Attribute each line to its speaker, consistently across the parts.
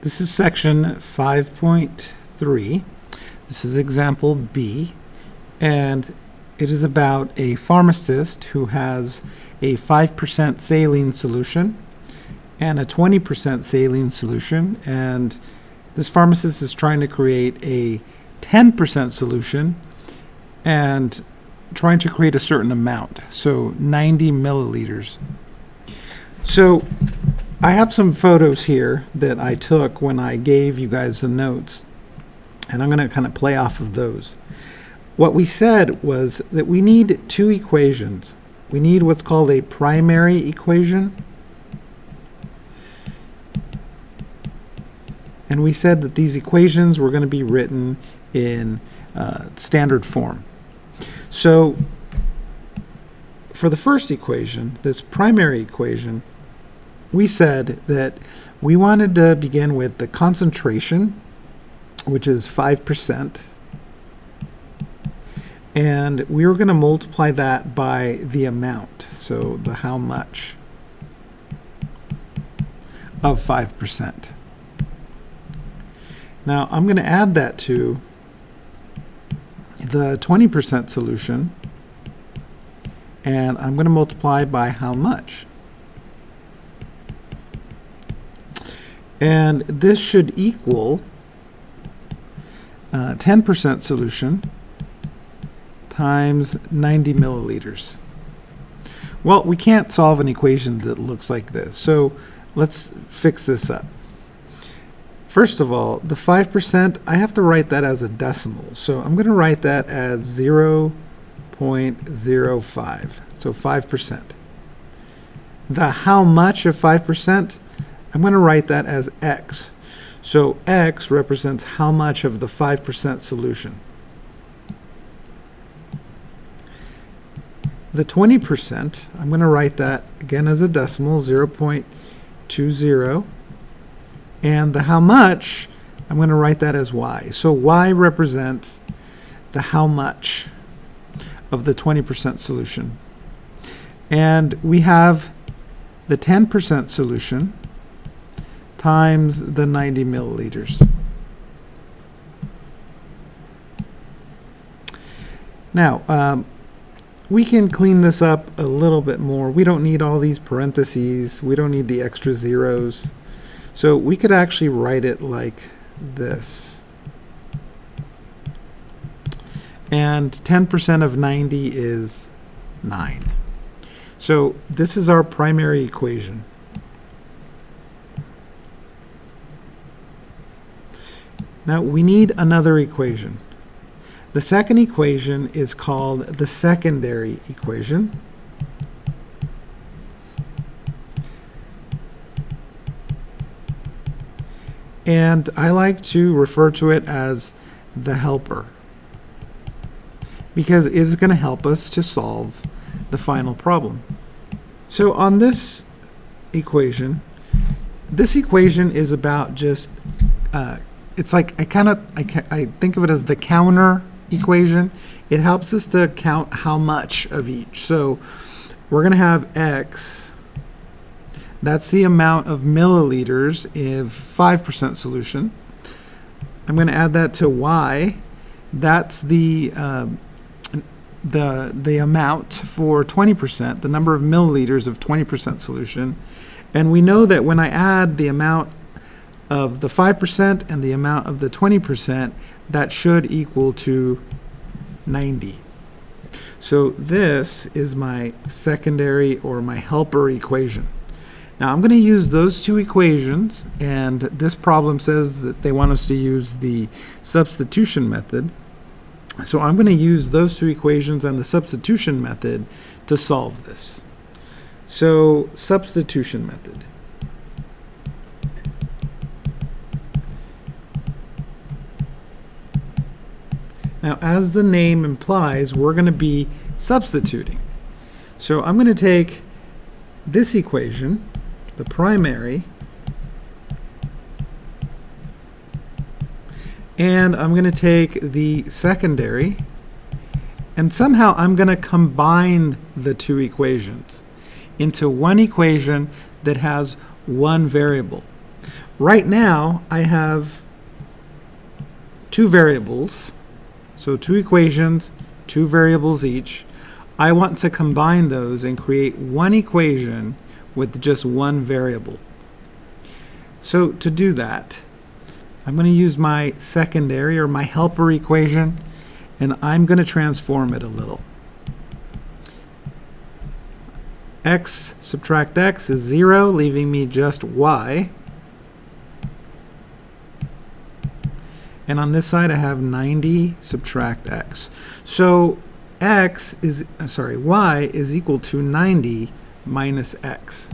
Speaker 1: This is section 5.3. This is example B, and it is about a pharmacist who has a 5% saline solution and a 20% saline solution, and this pharmacist is trying to create a 10% solution and trying to create a certain amount, so 90 milliliters. So I have some photos here that I took when I gave you guys the notes, and I'm going to kind of play off of those. What we said was that we need two equations. We need what's called a primary equation, and we said that these equations were going to be written in standard form. So for the first equation, this primary equation, we said that we wanted to begin with the concentration, which is 5%, and we were going to multiply that by the amount, so the how much of 5%. Now I'm going to add that to the 20% solution, and I'm going to multiply by how much. And this should equal 10% solution times 90 milliliters. Well, we can't solve an equation that looks like this, so let's fix this up. First of all, the 5%, I have to write that as a decimal, so I'm going to write that as 0.05, so 5%. The how much of 5%, I'm going to write that as x. So x represents how much of the 5% solution. The 20%, I'm going to write that again as a decimal, 0.20. And the how much, I'm going to write that as y. So y represents the how much of the 20% solution. And we have the 10% solution times the 90 milliliters. Now, we can clean this up a little bit more. We don't need all these parentheses. We don't need the extra zeros. So we could actually write it like this. And 10% of 90 is 9. So this is our primary equation. Now we need another equation. The second equation is called the secondary equation. And I like to refer to it as the helper, because it is going to help us to solve the final problem. So on this equation is about just it's like I think of it as the counter equation. It helps us to count how much of each. So we're going to have x, that's the amount of milliliters in 5% solution. I'm going to add that to y, that's the amount for 20%, the number of milliliters of 20% solution. And we know that when I add the amount of the 5% and the amount of the 20%, that should equal to 90. So this is my secondary or my helper equation. Now I'm going to use those two equations, and this problem says that they want us to use the substitution method. So I'm going to use those two equations and the substitution method to solve this. So substitution method. Now, as the name implies, we're going to be substituting. So I'm going to take this equation, the primary, and I'm going to take the secondary, and somehow I'm going to combine the two equations into one equation that has one variable. Right now, I have two variables, so two equations, two variables each. I want to combine those and create one equation with just one variable. So to do that, I'm going to use my secondary or my helper equation, and I'm going to transform it a little. X subtract x is 0, leaving me just y. And on this side I have 90 subtract x. So y is equal to 90 minus x.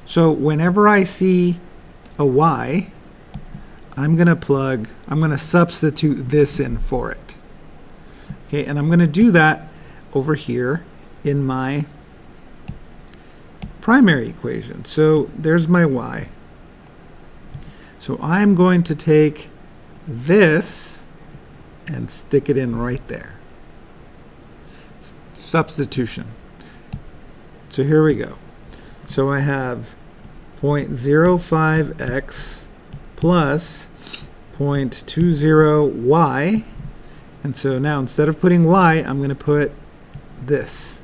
Speaker 1: So whenever I see a y, I'm going to substitute this in for it. Okay, and I'm going to do that over here in my primary equation. So there's my y. So I'm going to take this and stick it in right there. Substitution. So here we go. So I have 0.05x plus 0.20y. And so now instead of putting y, I'm going to put this.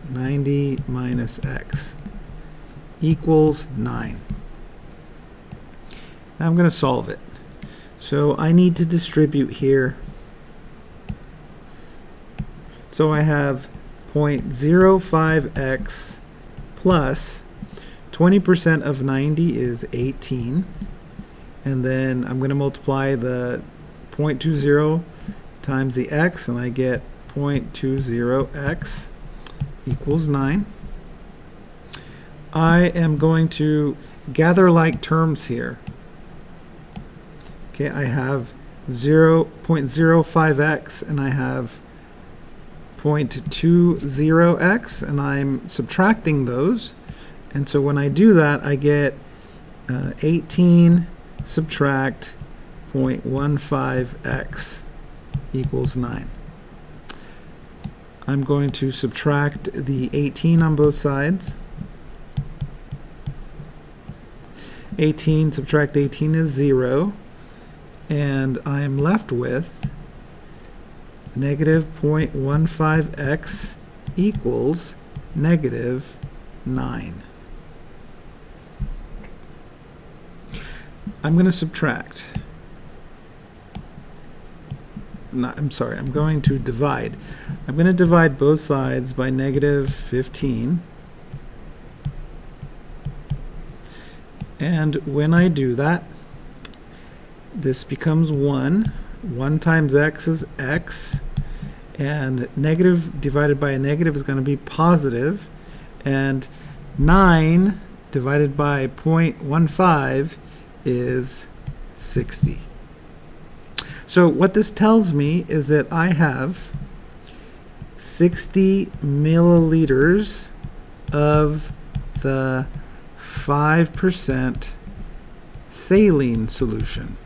Speaker 1: 90 minus x equals 9. Now I'm going to solve it. So I need to distribute here. So I have 0.05x plus 20% of 90 is 18. And then I'm going to multiply the 0.20 times the x, and I get 0.20x equals 9. I am going to gather like terms here. Okay, I have 0.05x and I have 0.20x, and I'm subtracting those. And so when I do that, I get 18 subtract 0.15x equals 9. I'm going to subtract the 18 on both sides. 18 subtract 18 is 0. And I'm left with negative 0.15x equals negative 9. I'm going to subtract. I'm going to divide. I'm going to divide both sides by negative 15. And when I do that, this becomes 1. 1 times x is x. And negative divided by a negative is going to be positive. And 9 divided by 0.15 is 60. So what this tells me is that I have 60 milliliters of the 5% saline solution.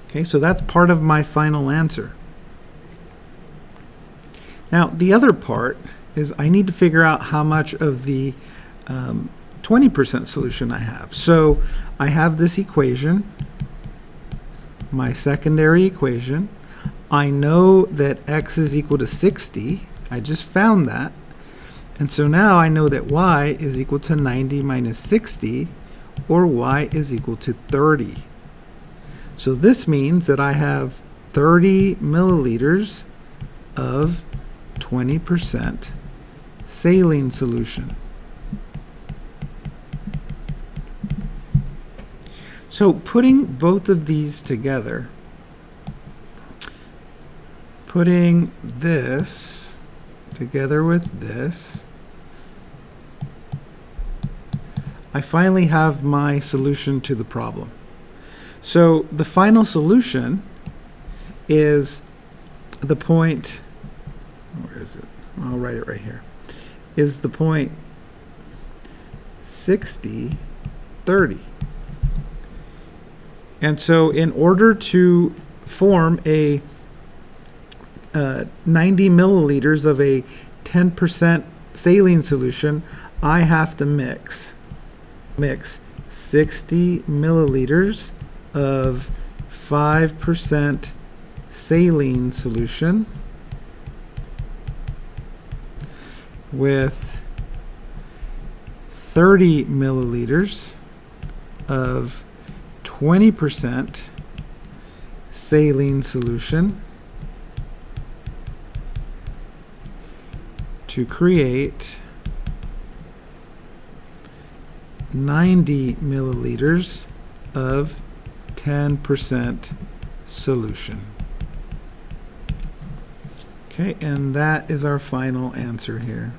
Speaker 1: Okay, so that's part of my final answer. Now, the other part is I need to figure out how much of the 20% solution I have. So I have this equation, my secondary equation. I know that x is equal to 60. I just found that. And so now I know that y is equal to 90 minus 60, or y is equal to 30. So this means that I have 30 milliliters of 20% saline solution. So putting both of these together, putting this together with this, I finally have my solution to the problem. So the final solution is the point, where is it? I'll write it right here, is the point 60, 30. And so in order to form a 90 milliliters of a 10% saline solution, I have to mix 60 milliliters of 5% saline solution with 30 milliliters of 20% saline solution to create 90 milliliters of 10% solution. Okay, and that is our final answer here.